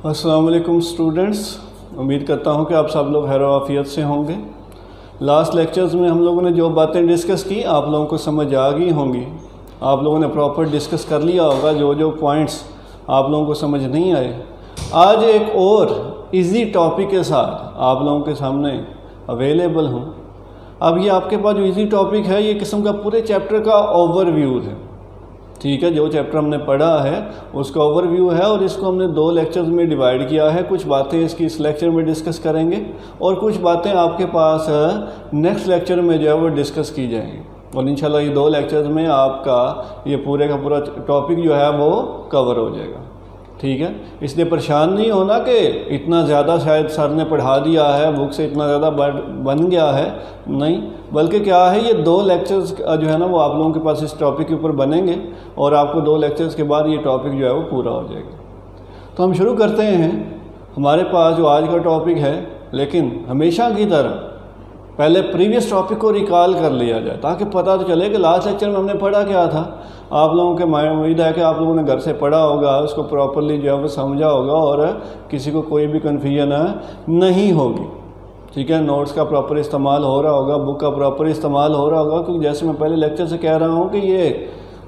السلام علیکم اسٹوڈنٹس، امید کرتا ہوں کہ آپ سب لوگ خیر و عافیت سے ہوں گے۔ لاسٹ لیکچرز میں ہم لوگوں نے جو باتیں ڈسکس کی آپ لوگوں کو سمجھ آ گئی ہوں گی، آپ لوگوں نے پراپر ڈسکس کر لیا ہوگا۔ جو پوائنٹس آپ لوگوں کو سمجھ نہیں آئے، آج ایک اور ایزی ٹاپک کے ساتھ آپ لوگوں کے سامنے اویلیبل ہوں۔ اب یہ آپ کے پاس جو ایزی ٹاپک ہے، یہ قسم کا پورے چیپٹر کا اوور ویو ہے، ٹھیک ہے۔ جو چیپٹر ہم نے پڑھا ہے اس کا اوور ویو ہے، اور اس کو ہم نے 2 لیکچرز میں ڈیوائیڈ کیا ہے۔ کچھ باتیں اس لیکچر میں ڈسکس کریں گے، اور کچھ باتیں آپ کے پاس نیکسٹ لیکچر میں جو ہے وہ ڈسکس کی جائیں گی، اور انشاءاللہ یہ 2 لیکچرز میں آپ کا یہ پورے کا پورا ٹاپک جو ہے وہ کور ہو جائے گا، ٹھیک ہے۔ اس لیے پریشان نہیں ہونا کہ اتنا زیادہ شاید سر نے پڑھا دیا ہے، بک سے اتنا زیادہ بن گیا ہے، نہیں، بلکہ کیا ہے، یہ 2 لیکچرز جو ہے نا وہ آپ لوگوں کے پاس اس ٹاپک کے اوپر بنیں گے، اور آپ کو 2 لیکچرز کے بعد یہ ٹاپک جو ہے وہ پورا ہو جائے گا۔ تو ہم شروع کرتے ہیں۔ ہمارے پاس جو آج کا ٹاپک ہے، لیکن ہمیشہ کی طرح پہلے پریویس ٹاپک کو ریکال کر لیا جائے، تاکہ پتہ تو چلے کہ لاسٹ لیکچر میں ہم نے پڑھا کیا تھا۔ آپ لوگوں کے امید ہے کہ آپ لوگوں نے گھر سے پڑھا ہوگا، اس کو پراپرلی جو ہے وہ سمجھا ہوگا، اور کسی کو کوئی بھی کنفیوژن نہیں ہوگی، ٹھیک ہے۔ نوٹس کا پراپر استعمال ہو رہا ہوگا، بک کا پراپر استعمال ہو رہا ہوگا، کیونکہ جیسے میں پہلے لیکچر سے کہہ رہا ہوں کہ یہ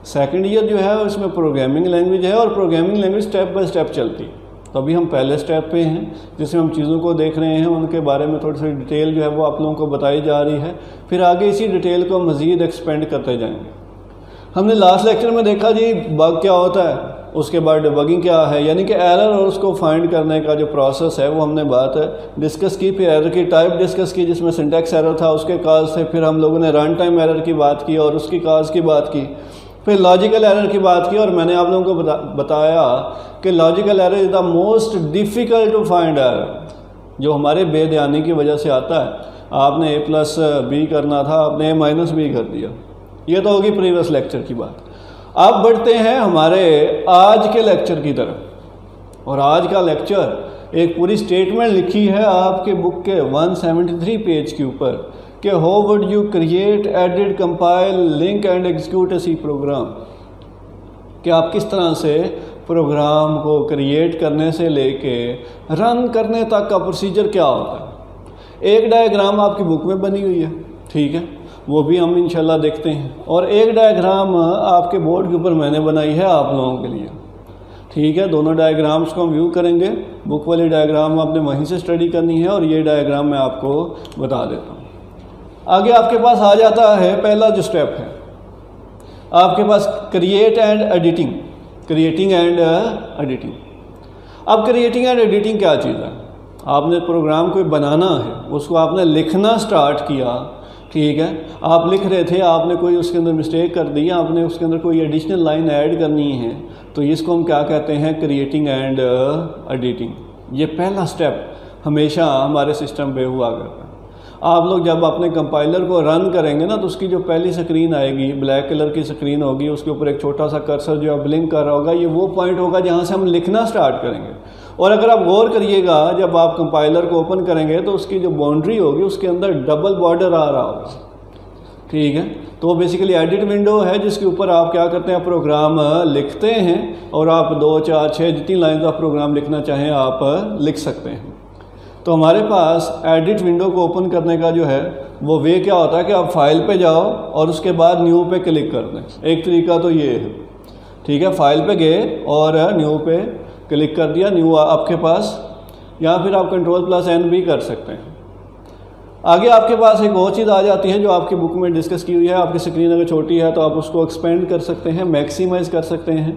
سیکنڈ ایئر جو ہے اس میں پروگرامنگ لینگویج ہے، اور programming language step by step چلتی ہے۔ تو ابھی ہم پہلے سٹیپ پہ ہیں، جس میں ہم چیزوں کو دیکھ رہے ہیں، ان کے بارے میں تھوڑی سی ڈیٹیل جو ہے وہ آپ لوگوں کو بتائی جا رہی ہے، پھر آگے اسی ڈیٹیل کو مزید ایکسپینڈ کرتے جائیں گے۔ ہم نے لاسٹ لیکچر میں دیکھا جی بگ کیا ہوتا ہے، اس کے بعد ڈیبگنگ کیا ہے، یعنی کہ ایرر اور اس کو فائنڈ کرنے کا جو پروسیس ہے وہ ہم نے بات ڈسکس کی۔ پھر ایرر کی ٹائپ ڈسکس کی، جس میں سنٹیکس ایرر تھا، اس کے کاز سے پھر ہم لوگوں نے رن ٹائم ایرر کی بات کی اور اس کی کاز کی بات کی، پھر لاجیکل ایرر کی بات کی، اور میں نے آپ لوگوں کو بتایا کہ logical error is the most difficult to find error, جو ہمارے بے دھیانی کی وجہ سے آتا ہے۔ آپ نے A+B کرنا تھا، آپ نے A-B کر دیا۔ یہ تو ہوگی پریویس لیکچر کی بات۔ اب بڑھتے ہیں ہمارے آج کے لیکچر کی طرف، اور آج کا لیکچر ایک پوری سٹیٹمنٹ لکھی ہے آپ کے بک کے 173 پیج کے اوپر کہ how would you create, edit, compile, link and execute a C program, کہ آپ کس طرح سے پروگرام کو کریٹ کرنے سے لے کے رن کرنے تک کا پروسیجر کیا ہوتا ہے۔ ایک ڈائیگرام آپ کی بک میں بنی ہوئی ہے، ٹھیک ہے، وہ بھی ہم انشاءاللہ دیکھتے ہیں، اور ایک ڈائیگرام آپ کے بورڈ کے اوپر میں نے بنائی ہے آپ لوگوں کے لیے، ٹھیک ہے۔ دونوں ڈائیگرامز کو ہم ویو کریں گے۔ بک والی ڈائیگرام آپ نے وہیں سے اسٹڈی کرنی ہے، اور یہ ڈائیگرام میں آپ کو بتا دیتا ہوں۔ آگے آپ کے پاس آ جاتا ہے پہلا جو سٹیپ ہے آپ کے پاس create and editing, creating and editing. اب کریٹنگ اینڈ ایڈیٹنگ کیا چیز ہے؟ آپ نے پروگرام کو بنانا ہے، اس کو آپ نے لکھنا سٹارٹ کیا، ٹھیک ہے۔ آپ لکھ رہے تھے، آپ نے کوئی اس کے اندر مسٹیک کر دی، آپ نے اس کے اندر کوئی ایڈیشنل لائن ایڈ کرنی ہے، تو اس کو ہم کیا کہتے ہیں؟ Creating and editing. یہ پہلا سٹیپ ہمیشہ ہمارے سسٹم پہ ہوا کرتا ہے۔ آپ لوگ جب اپنے کمپائلر کو رن کریں گے نا، تو اس کی جو پہلی سکرین آئے گی بلیک کلر کی سکرین ہوگی، اس کے اوپر ایک چھوٹا سا کرسر جو ہے بلنک کر رہا ہوگا، یہ وہ پوائنٹ ہوگا جہاں سے ہم لکھنا سٹارٹ کریں گے۔ اور اگر آپ غور کریے گا، جب آپ کمپائلر کو اوپن کریں گے تو اس کی جو باؤنڈری ہوگی اس کے اندر ڈبل بارڈر آ رہا ہوگا، ٹھیک ہے۔ تو وہ بیسیکلی ایڈٹ ونڈو ہے، جس کے اوپر آپ کیا کرتے ہیں؟ پروگرام لکھتے ہیں، اور آپ 2، 4، 6 جتنی لائنز آپ پروگرام لکھنا چاہیں آپ لکھ سکتے ہیں۔ تو ہمارے پاس ایڈٹ ونڈو کو اوپن کرنے کا جو ہے وہ وے کیا ہوتا ہے کہ آپ فائل پہ جاؤ اور اس کے بعد نیو پہ کلک کر دیں۔ ایک طریقہ تو یہ ہے، ٹھیک ہے، فائل پہ گئے اور نیو پہ کلک کر دیا، نیو آپ کے پاس، یا پھر آپ Ctrl+N بھی کر سکتے ہیں۔ آگے آپ کے پاس ایک اور چیز آ جاتی ہے جو آپ کی بک میں ڈسکس کی ہوئی ہے۔ آپ کی سکرین اگر چھوٹی ہے تو آپ اس کو ایکسپینڈ کر سکتے ہیں، میکسیمائز کر سکتے ہیں،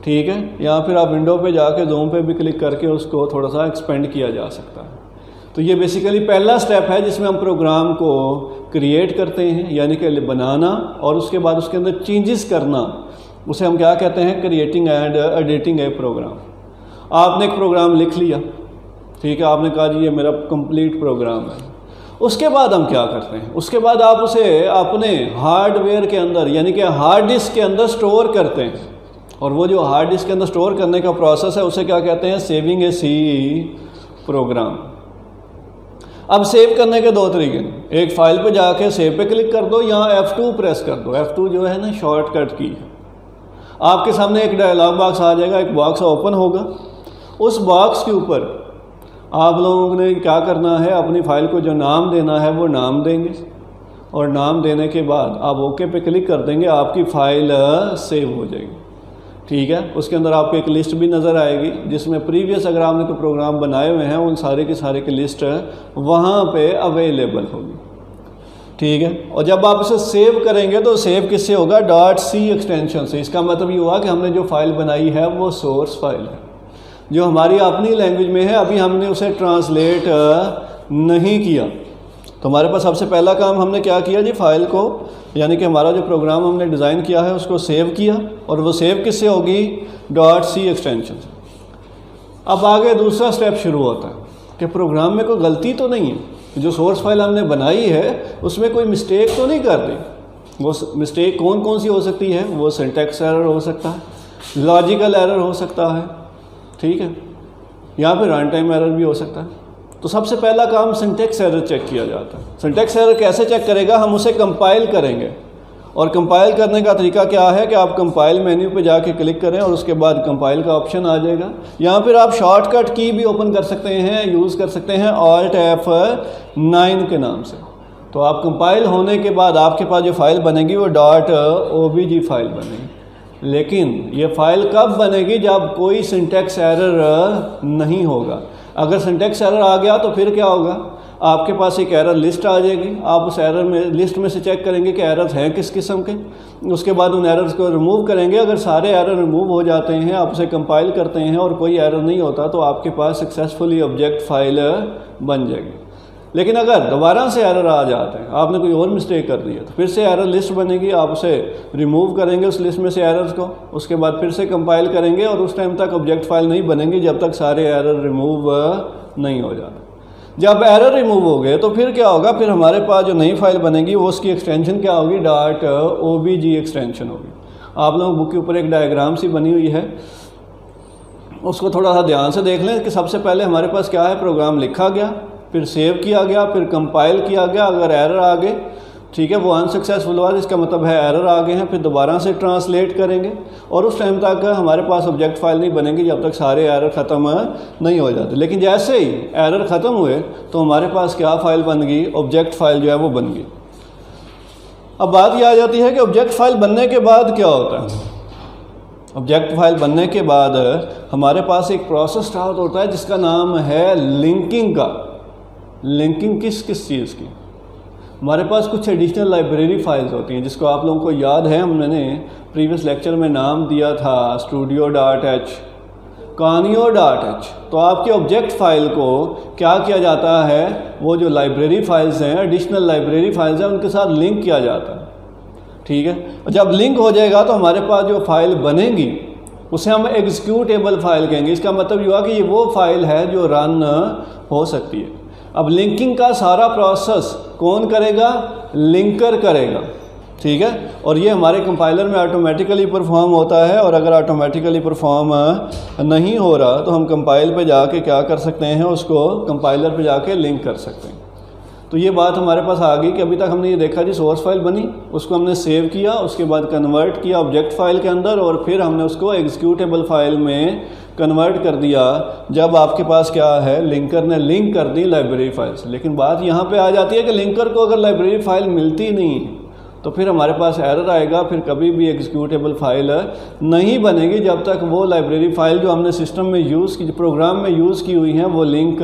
ٹھیک ہے، یا پھر آپ ونڈو پہ جا کے زوم پہ بھی کلک کر کے اس کو تھوڑا سا ایکسپینڈ کیا جا سکتا ہے۔ تو یہ بیسیکلی پہلا سٹیپ ہے جس میں ہم پروگرام کو کریٹ کرتے ہیں، یعنی کہ بنانا، اور اس کے بعد اس کے اندر چینجز کرنا، اسے ہم کیا کہتے ہیں؟ Creating and editing a program. آپ نے ایک پروگرام لکھ لیا، ٹھیک ہے، آپ نے کہا جی یہ میرا کمپلیٹ پروگرام ہے۔ اس کے بعد ہم کیا کرتے ہیں؟ اس کے بعد آپ اسے اپنے ہارڈ ویئر کے اندر، یعنی کہ ہارڈ ڈسک کے اندر سٹور کرتے ہیں، اور وہ جو ہارڈ ڈسک کے اندر سٹور کرنے کا پروسیس ہے اسے کیا کہتے ہیں؟ سیونگ اے سی پروگرام۔ اب سیو کرنے کے 2 طریقے ہیں، ایک فائل پہ جا کے سیو پہ کلک کر دو، یا F2 پریس کر دو۔ F2 جو ہے نا شارٹ کٹ کی ہے۔ آپ کے سامنے ایک ڈائلاگ باکس آ جائے گا، ایک باکس اوپن ہوگا، اس باکس کے اوپر آپ لوگوں نے کیا کرنا ہے، اپنی فائل کو جو نام دینا ہے وہ نام دیں گے، اور نام دینے کے بعد آپ اوکے پہ کلک کر دیں گے، آپ کی فائل سیو ہو جائے گی. ٹھیک ہے، اس کے اندر آپ کو ایک لسٹ بھی نظر آئے گی جس میں پریویس اگر آپ نے کوئی پروگرام بنائے ہوئے ہیں ان سارے کے سارے کی لسٹ وہاں پہ اویلیبل ہوگی. ٹھیک ہے، اور جب آپ اسے سیو کریں گے تو سیو کس سے ہوگا؟ .c ایکسٹینشن سے. اس کا مطلب یہ ہوا کہ ہم نے جو فائل بنائی ہے وہ سورس فائل ہے جو ہماری اپنی لینگویج میں ہے، ابھی ہم نے اسے ٹرانسلیٹ نہیں کیا. تو ہمارے پاس سب سے پہلا کام ہم نے کیا کیا جی، فائل کو یعنی کہ ہمارا جو پروگرام ہم نے ڈیزائن کیا ہے اس کو سیو کیا، اور وہ سیو کس سے ہوگی؟ .c ایکسٹینشن سے. اب آگے دوسرا سٹیپ شروع ہوتا ہے کہ پروگرام میں کوئی غلطی تو نہیں ہے، جو سورس فائل ہم نے بنائی ہے اس میں کوئی مسٹیک تو نہیں کر دی. وہ مسٹیک کون سی ہو سکتی ہے؟ وہ سنٹیکس ایرر ہو سکتا ہے، لاجیکل ایرر ہو سکتا ہے، ٹھیک ہے، یا پھر رن ٹائم ایرر بھی ہو سکتا ہے. تو سب سے پہلا کام سنٹیکس ایرر چیک کیا جاتا ہے. سنٹیکس ایرر کیسے چیک کرے گا؟ ہم اسے کمپائل کریں گے، اور کمپائل کرنے کا طریقہ کیا ہے کہ آپ کمپائل مینیو پہ جا کے کلک کریں اور اس کے بعد کمپائل کا آپشن آ جائے گا. یہاں پھر آپ شارٹ کٹ کی بھی اوپن کر سکتے ہیں، یوز کر سکتے ہیں Alt F9 کے نام سے. تو آپ کمپائل ہونے کے بعد آپ کے پاس جو فائل بنے گی وہ .obj فائل بنے گی. لیکن یہ فائل کب بنے گی؟ جب کوئی سنٹیکس ایرر نہیں ہوگا. اگر سنٹیکس ایرر آ گیا تو پھر کیا ہوگا؟ آپ کے پاس ایک ایرر لسٹ آ جائے گی، آپ اس ایرر میں لسٹ میں سے چیک کریں گے کہ ایررز ہیں کس قسم کے، اس کے بعد ان ایررز کو ریموو کریں گے. اگر سارے ایرر ریموو ہو جاتے ہیں، آپ اسے کمپائل کرتے ہیں اور کوئی ایرر نہیں ہوتا تو آپ کے پاس سکسیزفلی آبجیکٹ فائل بن جائے گی. لیکن اگر دوبارہ سے ایرر آ جاتے ہیں، آپ نے کوئی اور مسٹیک کر دی ہے، تو پھر سے ایرر لسٹ بنے گی، آپ اسے ریموو کریں گے اس لسٹ میں سے ایررز کو، اس کے بعد پھر سے کمپائل کریں گے، اور اس ٹائم تک آبجیکٹ فائل نہیں بنیں گی جب تک سارے ایرر ریموو نہیں ہو جاتے. جب ایرر ریموو ہو گئے تو پھر کیا ہوگا؟ پھر ہمارے پاس جو نئی فائل بنے گی وہ اس کی ایکسٹینشن کیا ہوگی؟ .obj ایکسٹینشن ہوگی. آپ لوگوں بک کے اوپر ایک ڈائیگرام سی بنی ہوئی ہے، اس کو تھوڑا سا دھیان سے دیکھ لیں کہ سب سے پہلے ہمارے پاس کیا ہے؟ پروگرام لکھا گیا، پھر سیو کیا گیا، پھر کمپائل کیا گیا. اگر ایرر آ گئے، ٹھیک ہے، وہ انسکسیسفل ہوا، اس کا مطلب ہے ایرر آ گئے ہیں، پھر دوبارہ سے ٹرانسلیٹ کریں گے، اور اس ٹائم تک ہمارے پاس آبجیکٹ فائل نہیں بنے گی جب تک سارے ایرر ختم نہیں ہو جاتے. لیکن جیسے ہی ایرر ختم ہوئے تو ہمارے پاس کیا فائل بن گئی؟ آبجیکٹ فائل جو ہے وہ بن گئی. اب بات یہ آ جاتی ہے کہ آبجیکٹ فائل بننے کے بعد کیا ہوتا ہے؟ آبجیکٹ فائل بننے کے بعد ہمارے پاس ایک پروسیس سٹارٹ ہوتا ہے جس کا نام ہے لنکنگ کا. لنکنگ کس چیز کی؟ ہمارے پاس کچھ ایڈیشنل لائبریری فائلز ہوتی ہیں جس کو آپ لوگوں کو یاد ہے، ہم نے پریویس لیکچر میں نام دیا تھا studio.h conio.h. تو آپ کے آبجیکٹ فائل کو کیا کیا جاتا ہے؟ وہ جو لائبریری فائلز ہیں، ایڈیشنل لائبریری فائلز ہیں، ان کے ساتھ لنک کیا جاتا ہے. ٹھیک ہے، جب لنک ہو جائے گا تو ہمارے پاس جو فائل بنے گی اسے ہم ایگزیکیوٹیبل فائل کہیں گے. اس کا مطلب یہ ہوا کہ یہ وہ فائل ہے جو رن ہو سکتی ہے. اب لنکنگ کا سارا پروسیس کون کرے گا؟ لنکر کرے گا. ٹھیک ہے، اور یہ ہمارے کمپائلر میں آٹومیٹیکلی پرفارم ہوتا ہے، اور اگر آٹومیٹیکلی پرفارم نہیں ہو رہا تو ہم کمپائل پہ جا کے کیا کر سکتے ہیں؟ اس کو کمپائلر پہ جا کے لنک کر سکتے ہیں. تو یہ بات ہمارے پاس آ گئی کہ ابھی تک ہم نے یہ دیکھا جی سورس فائل بنی، اس کو ہم نے سیو کیا، اس کے بعد کنورٹ کیا آبجیکٹ فائل کے اندر، اور پھر ہم نے اس کو ایگزیکیوٹیبل فائل میں کنورٹ کر دیا جب آپ کے پاس کیا ہے؟ لنکر نے لنک کر دی لائبریری فائل سے. لیکن بات یہاں پہ آ جاتی ہے کہ لنکر کو اگر لائبریری فائل ملتی نہیں تو پھر ہمارے پاس ایرر آئے گا، پھر کبھی بھی ایگزیکیوٹیبل فائل نہیں بنے گی جب تک وہ لائبریری فائل جو ہم نے سسٹم میں یوز کی، پروگرام میں یوز کی ہوئی ہیں، وہ لنک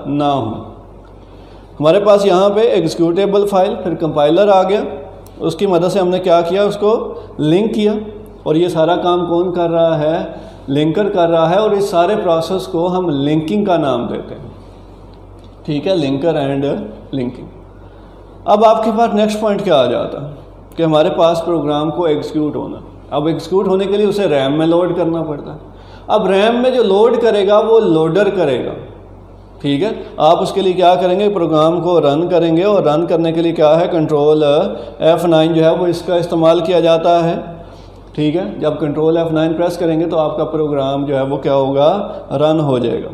نہ ہوں. ہمارے پاس یہاں پہ ایگزیکیوٹیبل فائل، پھر کمپائلر آ گیا، اس کی مدد سے ہم نے کیا کیا؟ اس کو لنک کیا. اور یہ سارا کام کون کر رہا ہے؟ لنکر کر رہا ہے، اور اس سارے پروسیس کو ہم لنکنگ کا نام دیتے ہیں. ٹھیک ہے، لنکر اینڈ لنکنگ. اب آپ کے پاس نیکسٹ پوائنٹ کیا آ جاتا ہے کہ ہمارے پاس پروگرام کو ایگزیکیوٹ ہونا. اب ایگزیکیوٹ ہونے کے لیے اسے ریم میں لوڈ کرنا پڑتا ہے. اب ریم میں جو لوڈ کرے گا وہ لوڈر کرے گا. ٹھیک ہے، آپ اس کے لیے کیا کریں گے؟ پروگرام کو رن کریں گے، اور رن کرنے کے لیے کیا ہے؟ کنٹرول F9 جو ہے وہ اس کا استعمال کیا جاتا ہے. ٹھیک ہے، جب کنٹرول F9 پریس کریں گے تو آپ کا پروگرام جو ہے وہ کیا ہوگا؟ رن ہو جائے گا.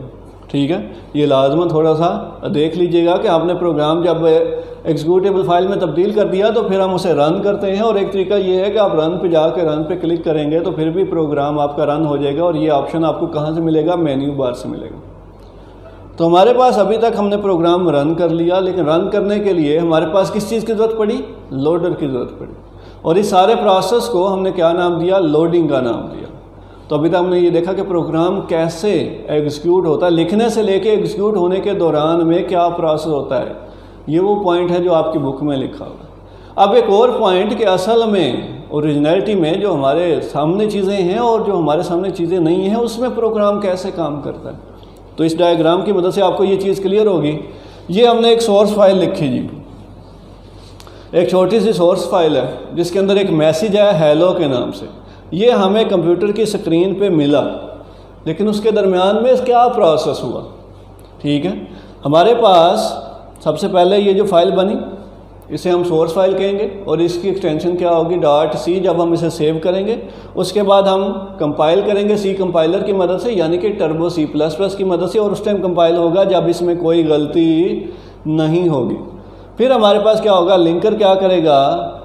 ٹھیک ہے، یہ لازماً تھوڑا سا دیکھ لیجئے گا کہ آپ نے پروگرام جب ایگزیکیوٹیبل فائل میں تبدیل کر دیا تو پھر ہم اسے رن کرتے ہیں، اور ایک طریقہ یہ ہے کہ آپ رن پہ جا کے رن پہ کلک کریں گے تو پھر بھی پروگرام آپ کا رن ہو جائے گا، اور یہ آپشن آپ کو کہاں سے ملے گا؟ مینیو بار سے ملے گا۔ تو ہمارے پاس ابھی تک ہم نے پروگرام رن کر لیا، لیکن رن کرنے کے لیے ہمارے پاس کس چیز کی ضرورت پڑی؟ لوڈر کی ضرورت پڑی، اور اس سارے پروسیس کو ہم نے کیا نام دیا؟ لوڈنگ کا نام دیا۔ تو ابھی تک ہم نے یہ دیکھا کہ پروگرام کیسے ایگزیکیوٹ ہوتا ہے، لکھنے سے لے کے ایگزیکیوٹ ہونے کے دوران میں کیا پروسیس ہوتا ہے، یہ وہ پوائنٹ ہے جو آپ کی بک میں لکھا ہوگا۔ اب ایک اور پوائنٹ کہ اصل میں اوریجنلٹی میں جو ہمارے سامنے چیزیں ہیں اور جو ہمارے سامنے چیزیں نہیں ہیں اس میں پروگرام کیسے کام کرتا ہے۔ تو اس ڈائیگرام کی مدد سے آپ کو یہ چیز کلیئر ہوگی۔ یہ ہم نے ایک سورس فائل لکھی جی، ایک چھوٹی سی سورس فائل ہے جس کے اندر ایک میسیج ہے ہیلو کے نام سے، یہ ہمیں کمپیوٹر کی سکرین پہ ملا، لیکن اس کے درمیان میں کیا پروسیس ہوا؟ ٹھیک ہے، ہمارے پاس سب سے پہلے یہ جو فائل بنی اسے ہم سورس فائل کہیں گے، اور اس کی ایکسٹینشن کیا ہوگی؟ .c۔ جب ہم اسے سیو کریں گے اس کے بعد ہم کمپائل کریں گے سی کمپائلر کی مدد سے، یعنی کہ ٹربو C++ کی مدد سے، اور اس ٹائم کمپائل ہوگا جب اس میں کوئی غلطی نہیں ہوگی۔ پھر ہمارے پاس کیا ہوگا؟ لنکر کیا کرے گا؟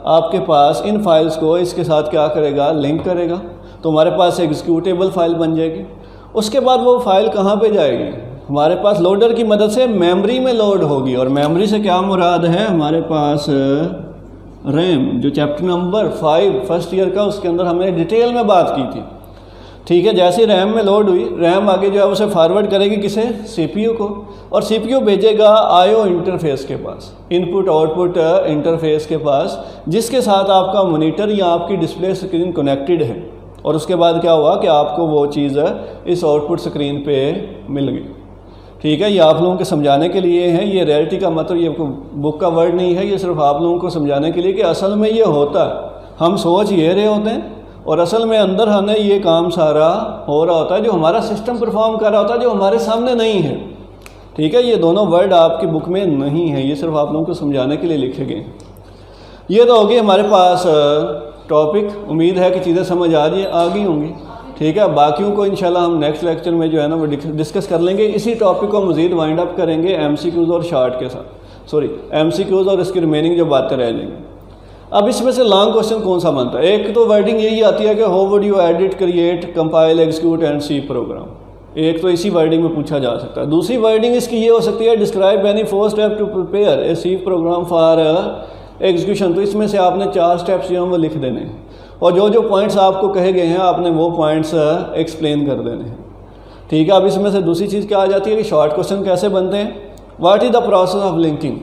آپ کے پاس ان فائلز کو اس کے ساتھ کیا کرے گا؟ لنک کرے گا، تو ہمارے پاس ایگزیکیوٹیبل فائل بن جائے گی۔ اس کے بعد وہ فائل کہاں پہ جائے گی؟ ہمارے پاس لوڈر کی مدد سے میموری میں لوڈ ہوگی، اور میموری سے کیا مراد ہے؟ ہمارے پاس ریم، جو چیپٹر نمبر 5 فرسٹ ایئر کا اس کے اندر ہم نے ڈیٹیل میں بات کی تھی۔ ٹھیک ہے، جیسے ریم میں لوڈ ہوئی، ریم آگے جو ہے اسے فارورڈ کرے گی کسے؟ سی پی یو کو، اور سی پی یو بھیجے گا آئی او انٹرفیس کے پاس، ان پٹ آؤٹ پٹ انٹرفیس کے پاس، جس کے ساتھ آپ کا مانیٹر یا آپ کی ڈسپلے اسکرین کنیکٹڈ ہے، اور اس کے بعد کیا ہوا کہ آپ کو وہ چیز اس آؤٹ پٹ اسکرین پہ مل گئی۔ ٹھیک ہے، یہ آپ لوگوں کے سمجھانے کے لیے ہے، یہ ریئلٹی کا مطلب یہ بک کا ورڈ نہیں ہے، یہ صرف آپ لوگوں کو سمجھانے کے لیے کہ اصل میں یہ ہوتا ہے، ہم سوچ یہ رہے ہوتے ہیں اور اصل میں اندر ہمیں یہ کام سارا ہو رہا ہوتا ہے جو ہمارا سسٹم پرفارم کر رہا ہوتا ہے، جو ہمارے سامنے نہیں ہے۔ ٹھیک ہے، یہ دونوں ورڈ آپ کی بک میں نہیں ہے، یہ صرف آپ لوگوں کو سمجھانے کے لیے لکھے گئے۔ یہ تو ہوگی ہمارے پاس ٹاپک، امید ہے کہ چیزیں سمجھ آ گئی ہوں گی۔ ٹھیک ہے، باقیوں کو انشاءاللہ ہم نیکسٹ لیکچر میں جو ہے نا وہ ڈسکس کر لیں گے، اسی ٹاپک کو مزید وائنڈ اپ کریں گے ایم سی کیوز اور شارٹ کے ساتھ، ایم سی کیوز اور اس کی ریمیننگ جو باتیں رہ جائیں گی۔ اب اس میں سے لانگ کوشچن کون سا بنتا ہے؟ ایک تو ورڈنگ یہی آتی ہے کہ how would you edit, create, compile, execute and C program, ایک تو اسی ورڈنگ میں پوچھا جا سکتا ہے۔ دوسری ورڈنگ اس کی یہ ہو سکتی ہے describe any 4 step to prepare a C program for execution, تو اس میں سے آپ نے 4 اسٹیپس جو ہیں وہ لکھ دینے ہیں، اور جو جو پوائنٹس آپ کو کہے گئے ہیں آپ نے وہ پوائنٹس ایکسپلین کر دینے ہیں۔ ٹھیک ہے، اب اس میں سے دوسری چیز کیا آ جاتی ہے کہ شارٹ کوشچن کیسے بنتے ہیں؟ What is the process of linking?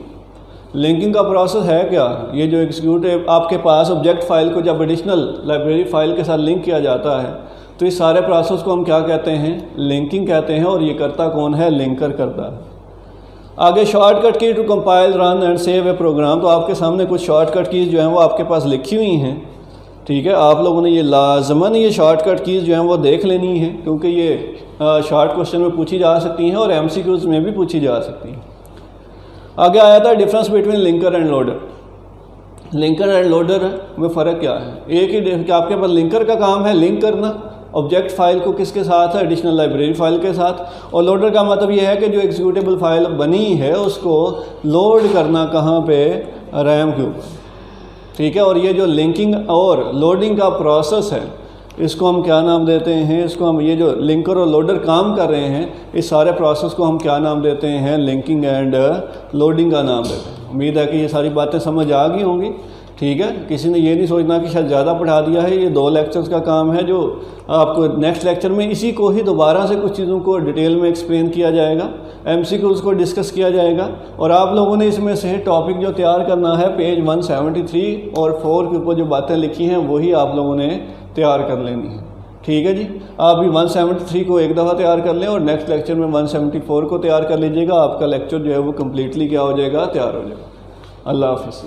Linking کا پروسیس ہے کیا؟ یہ جو ایگزیکیوٹ آپ کے پاس آبجیکٹ فائل کو جب ایڈیشنل لائبریری فائل کے ساتھ لنک کیا جاتا ہے تو اس سارے پروسیس کو ہم کیا کہتے ہیں؟ لنکنگ کہتے ہیں، اور یہ کرتا کون ہے؟ لنکر کرتا ہے۔ آگے shortcut key to compile, run and save a program, تو آپ کے سامنے کچھ شارٹ کٹ کیز جو ہیں وہ آپ کے پاس لکھی ہوئی ہیں۔ ٹھیک ہے، آپ لوگوں نے یہ لازماً یہ شارٹ کٹ کیز جو ہیں وہ دیکھ لینی ہے، کیونکہ یہ شارٹ کوشچن میں پوچھی جا سکتی ہیں اور ایم سی کیوز میں بھی پوچھی جا سکتی ہیں۔ آگے آیا تھا difference between linker and لوڈر۔ Linker and لوڈر میں فرق کیا ہے؟ ایک ہی کہ آپ کے پاس لنکر کا کام ہے لنک کرنا آبجیکٹ فائل کو کس کے ساتھ ہے؟ ایڈیشنل لائبریری فائل کے ساتھ، اور لوڈر کا مطلب یہ ہے کہ جو ایگزیکیوٹیبل فائل بنی ہے اس کو لوڈ کرنا کہاں پہ؟ ریم کے اوپر۔ ٹھیک ہے، اور یہ جو لنکنگ اور لوڈنگ کا پروسیس ہے اس کو ہم کیا نام دیتے ہیں؟ اس کو ہم یہ جو لنکر اور لوڈر کام کر رہے ہیں اس سارے پروسیس کو ہم کیا نام دیتے ہیں؟ لنکنگ اینڈ لوڈنگ کا نام دیتے ہیں۔ امید ہے کہ یہ ساری باتیں سمجھ آ گئی ہوں گی۔ ٹھیک ہے، کسی نے یہ نہیں سوچنا کہ شاید زیادہ پڑھا دیا ہے، یہ 2 لیکچرز کا کام ہے جو آپ کو نیکسٹ لیکچر میں اسی کو ہی دوبارہ سے کچھ چیزوں کو ڈیٹیل میں ایکسپلین کیا جائے گا، ایم سی کیوز کو ڈسکس کیا جائے گا، اور آپ لوگوں نے اس میں سے ٹاپک جو تیار کرنا ہے پیج 173 اور 4 کے اوپر جو باتیں لکھی ہیں وہی آپ لوگوں نے تیار کر لینی ہے۔ ٹھیک ہے جی، آپ بھی 173 کو ایک دفعہ تیار کر لیں اور نیکسٹ لیکچر میں 174 کو تیار کر لیجیے گا، آپ کا لیکچر جو ہے وہ کمپلیٹلی کیا ہو جائے گا؟ تیار ہو جائے گا۔ اللہ حافظ۔